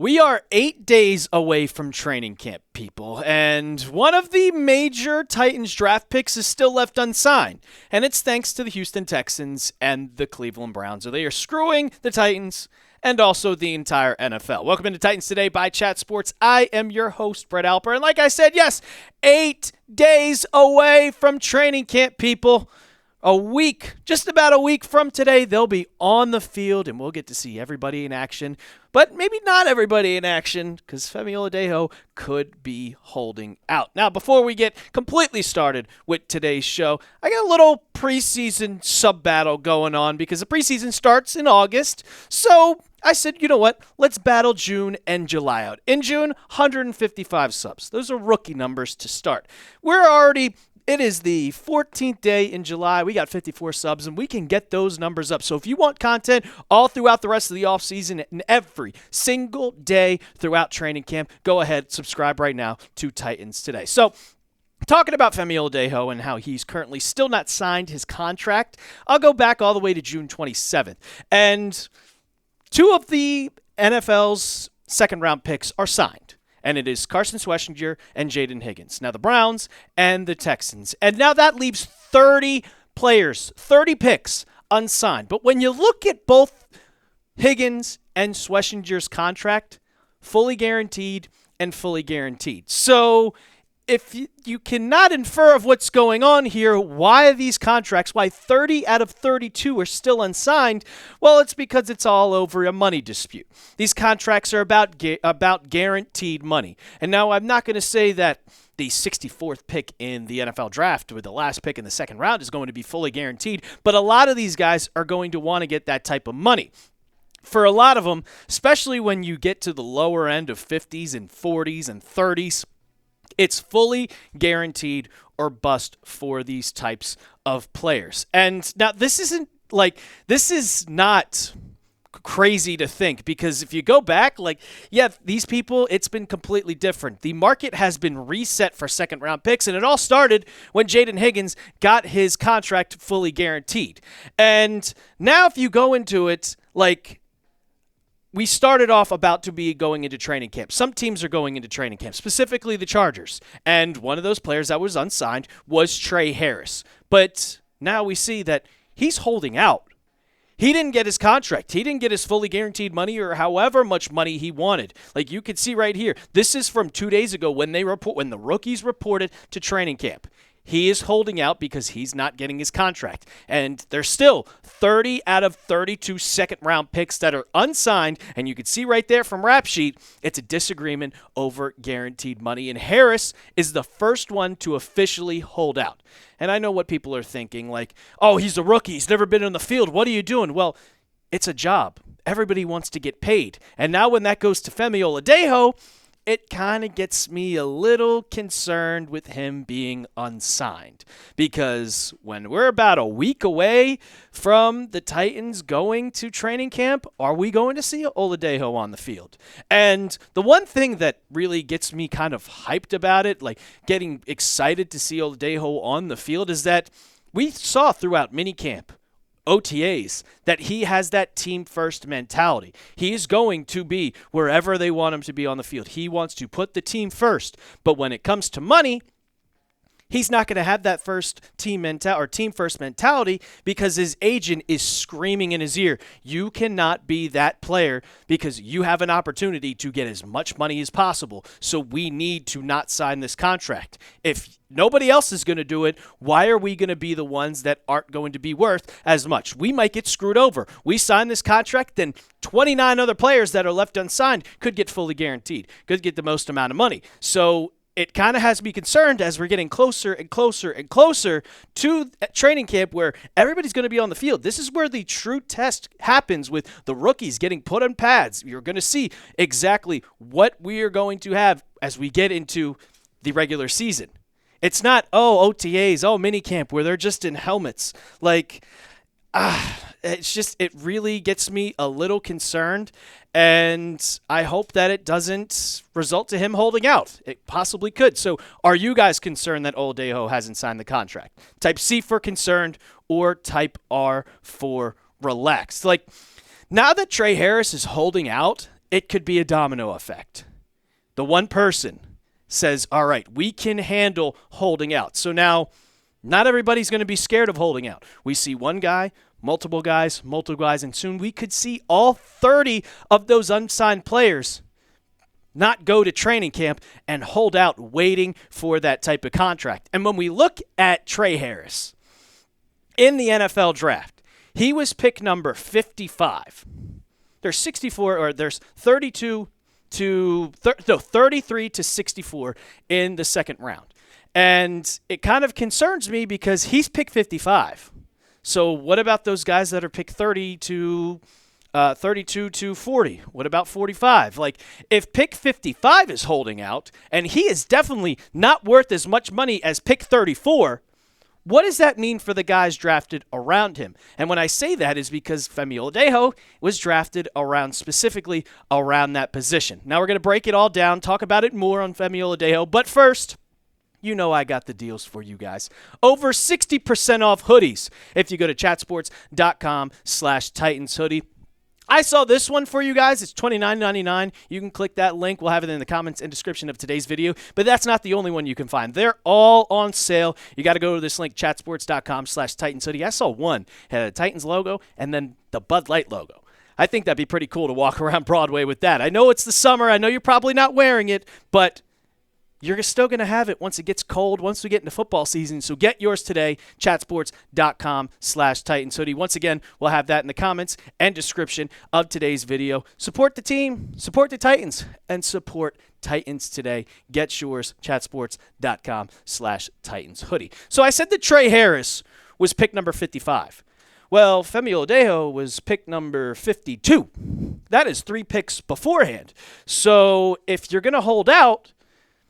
We are 8 days away from training camp, people, and one of the major Titans draft picks is still left unsigned, and it's thanks to the Houston Texans and the Cleveland Browns. They are screwing the Titans and also the entire NFL. Welcome into Titans Today by Chat Sports. I am your host, Brett Alper, and like I said, yes, 8 days away from training camp, people. A week, just about a week from today, they'll be on the field, and we'll get to see everybody in action. But maybe not everybody in action, because Femi Oladejo could be holding out. Now, before we get completely started with today's show, I got a little preseason sub-battle going on, because the preseason starts in August. So I said, you know what? Let's battle June and July out. In June, 155 subs. Those are rookie numbers to start. It is the 14th day in July. We got 54 subs, and we can get those numbers up. So if you want content all throughout the rest of the offseason and every single day throughout training camp, go ahead, subscribe right now to Titans Today. So talking about Femi Oladejo and how he's currently still not signed his contract, I'll go back all the way to June 27th. And two of the NFL's second-round picks are signed. And it is Carson, Schwesinger, and Jayden Higgins. Now the Browns and the Texans. And now that leaves 30 players, 30 picks unsigned. But when you look at both Higgins and Schwesinger's contract, fully guaranteed and fully guaranteed. So if you cannot infer of what's going on here, why these contracts, why 30 out of 32 are still unsigned, well, it's because it's all over a money dispute. These contracts are about guaranteed money. And now I'm not going to say that the 64th pick in the NFL draft with the last pick in the second round is going to be fully guaranteed, but a lot of these guys are going to want to get that type of money. For a lot of them, especially when you get to the lower end of 50s and 40s and 30s, it's fully guaranteed or bust for these types of players. And now this is not crazy to think, because if you go back, these people, it's been completely different. The market has been reset for second round picks, and it all started when Jayden Higgins got his contract fully guaranteed. And now if you go into it, we started off about to be going into training camp. Some teams are going into training camp, specifically the Chargers. And one of those players that was unsigned was Trey Harris. But now we see that he's holding out. He didn't get his contract. He didn't get his fully guaranteed money or however much money he wanted. Like you can see right here, this is from 2 days ago when the rookies reported to training camp. He is holding out because he's not getting his contract. And there's still 30 out of 32 second-round picks that are unsigned. And you can see right there from Rap Sheet, it's a disagreement over guaranteed money. And Harris is the first one to officially hold out. And I know what people are thinking, oh, he's a rookie. He's never been on the field. What are you doing? Well, it's a job. Everybody wants to get paid. And now when that goes to Femi Oladejo, it kind of gets me a little concerned with him being unsigned, because when we're about a week away from the Titans going to training camp, are we going to see Oladejo on the field? And the one thing that really gets me kind of hyped about it, getting excited to see Oladejo on the field, is that we saw throughout minicamp, OTAs, that he has that team-first mentality. He is going to be wherever they want him to be on the field. He wants to put the team first. But when it comes to money, he's not going to have that team-first mentality, because his agent is screaming in his ear, you cannot be that player because you have an opportunity to get as much money as possible. So we need to not sign this contract. If nobody else is going to do it, why are we going to be the ones that aren't going to be worth as much? We might get screwed over. We sign this contract, then 29 other players that are left unsigned could get fully guaranteed, could get the most amount of money. So it kind of has me concerned as we're getting closer and closer and closer to training camp, where everybody's going to be on the field. This is where the true test happens, with the rookies getting put on pads. You're going to see exactly what we are going to have as we get into the regular season. It's not, OTAs, minicamp, where they're just in helmets. It really gets me a little concerned, and I hope that it doesn't result to him holding out. It possibly could. So are you guys concerned that Oladejo hasn't signed the contract? Type C for concerned or type R for relaxed. Now that Trey Harris is holding out, it could be a domino effect. The one person says, all right, we can handle holding out. So now, not everybody's going to be scared of holding out. We see one guy, multiple guys, and soon we could see all 30 of those unsigned players not go to training camp and hold out waiting for that type of contract. And when we look at Trey Harris in the NFL draft, he was pick number 55. There's 33 to 64 in the second round. And it kind of concerns me because he's pick 55. So what about those guys that are pick 32 to 40? What about 45? Like, if pick 55 is holding out, and he is definitely not worth as much money as pick 34, what does that mean for the guys drafted around him? And when I say that is because Femi Oladejo was drafted specifically around that position. Now we're going to break it all down, talk about it more on Femi Oladejo, but first, you know I got the deals for you guys. Over 60% off hoodies if you go to chatsports.com/Titans hoodie. I saw this one for you guys. It's $29.99. You can click that link. We'll have it in the comments and description of today's video. But that's not the only one you can find. They're all on sale. You got to go to this link, chatsports.com/Titans hoodie. I saw one. It had a Titans logo and then the Bud Light logo. I think that'd be pretty cool to walk around Broadway with that. I know it's the summer. I know you're probably not wearing it, but you're still going to have it once it gets cold, once we get into football season. So get yours today, chatsports.com/Titans hoodie. Once again, we'll have that in the comments and description of today's video. Support the team, support the Titans, and support Titans today. Get yours, chatsports.com/Titans hoodie. So I said that Trey Harris was pick number 55. Well, Femi Oladejo was pick number 52. That is 3 picks beforehand. So if you're going to hold out,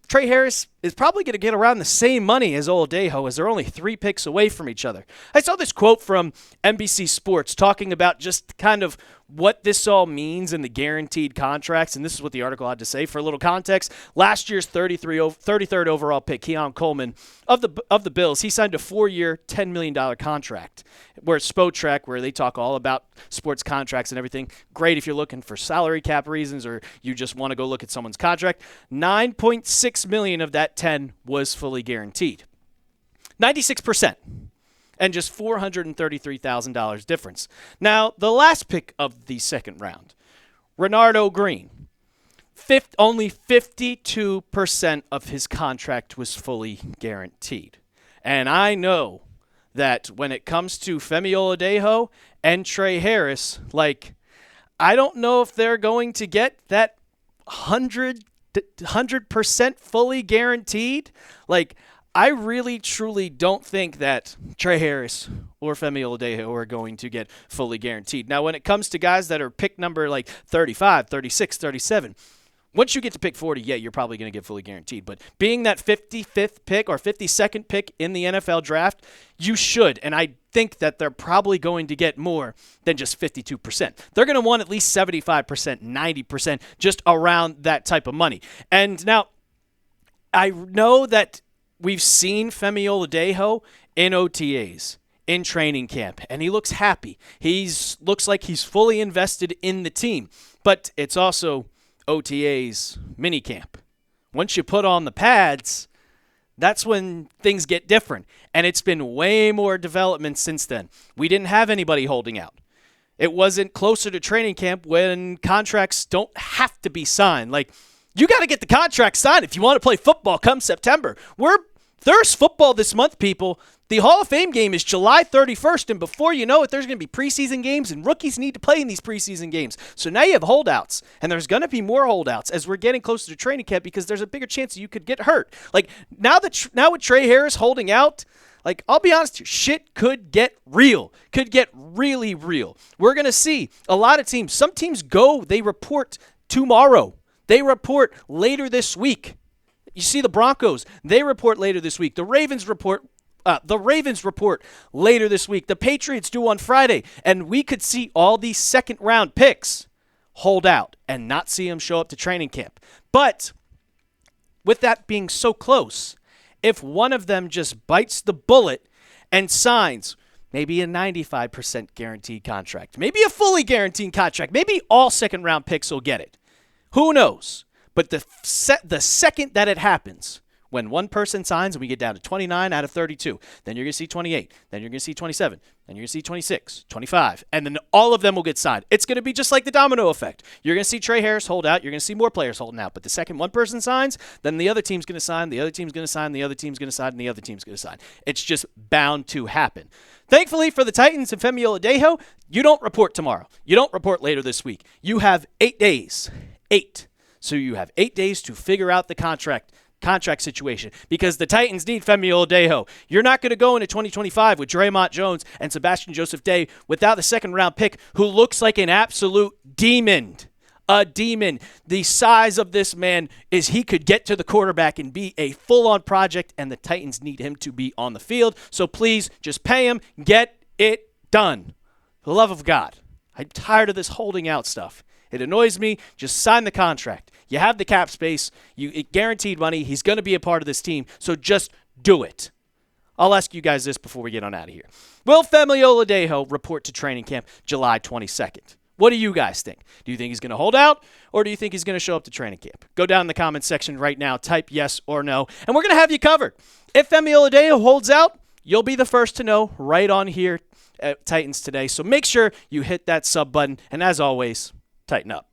Trey Harris is probably going to get around the same money as Oladejo, as they're only 3 picks away from each other. I saw this quote from NBC Sports talking about just kind of what this all means in the guaranteed contracts, and this is what the article had to say. For a little context, last year's 33rd overall pick, Keon Coleman, of the Bills, he signed a 4-year, $10 million contract. Where Spotrac, where they talk all about sports contracts and everything, great if you're looking for salary cap reasons or you just want to go look at someone's contract. $9.6 million of that 10 was fully guaranteed. 96%. And just $433,000 difference. Now, the last pick of the second round, Renardo Green, only 52% of his contract was fully guaranteed. And I know that when it comes to Femi Oladejo and Trey Harris, I don't know if they're going to get that 100% fully guaranteed. I really, truly don't think that Trey Harris or Femi Oladejo are going to get fully guaranteed. Now, when it comes to guys that are pick number 35, 36, 37, once you get to pick 40, yeah, you're probably going to get fully guaranteed. But being that 55th pick or 52nd pick in the NFL draft, you should. And I think that they're probably going to get more than just 52%. They're going to want at least 75%, 90%, just around that type of money. And now, I know that we've seen Femi Oladejo in OTAs, in training camp, and he looks happy. Looks like he's fully invested in the team. But it's also OTA's minicamp. Once you put on the pads, that's when things get different. And it's been way more development since then. We didn't have anybody holding out. It wasn't closer to training camp when contracts don't have to be signed. You got to get the contract signed if you want to play football come September. There's football this month, people. The Hall of Fame game is July 31st, and before you know it, there's going to be preseason games, and rookies need to play in these preseason games. So now you have holdouts, and there's going to be more holdouts as we're getting closer to training camp because there's a bigger chance that you could get hurt. Now with Trey Harris holding out, I'll be honest, shit could get real. Could get really real. We're going to see a lot of teams. Some teams they report tomorrow. They report later this week. You see the Broncos, they report later this week. The Ravens report later this week. The Patriots do on Friday. And we could see all these second-round picks hold out and not see them show up to training camp. But with that being so close, if one of them just bites the bullet and signs maybe a 95% guaranteed contract, maybe a fully guaranteed contract, maybe all second-round picks will get it. Who knows? But the second that it happens, when one person signs and we get down to 29 out of 32, then you're going to see 28, then you're going to see 27, then you're going to see 26, 25, and then all of them will get signed. It's going to be just like the domino effect. You're going to see Trey Harris hold out. You're going to see more players holding out. But the second one person signs, then the other team's going to sign, the other team's going to sign, the other team's going to sign, and the other team's going to sign. It's just bound to happen. Thankfully for the Titans and Femi Oladejo, you don't report tomorrow. You don't report later this week. You have 8 days. 8. So you have 8 days to figure out the contract situation, because the Titans need Femi Oladejo. You're not going to go into 2025 with Draymond Jones and Sebastian Joseph Day without the second-round pick, who looks like an absolute demon. A demon. The size of this man is he could get to the quarterback and be a full-on project, and the Titans need him to be on the field. So please, just pay him. Get it done. For the love of God. I'm tired of this holding out stuff. It annoys me. Just sign the contract. You have the cap space. It guaranteed money. He's going to be a part of this team. So just do it. I'll ask you guys this before we get on out of here. Will Femi Oladejo report to training camp July 22nd? What do you guys think? Do you think he's going to hold out, or do you think he's going to show up to training camp? Go down in the comments section right now. Type yes or no, and we're going to have you covered. If Femi Oladejo holds out, you'll be the first to know right on here at Titans Today. So make sure you hit that sub button, and as always, tighten up.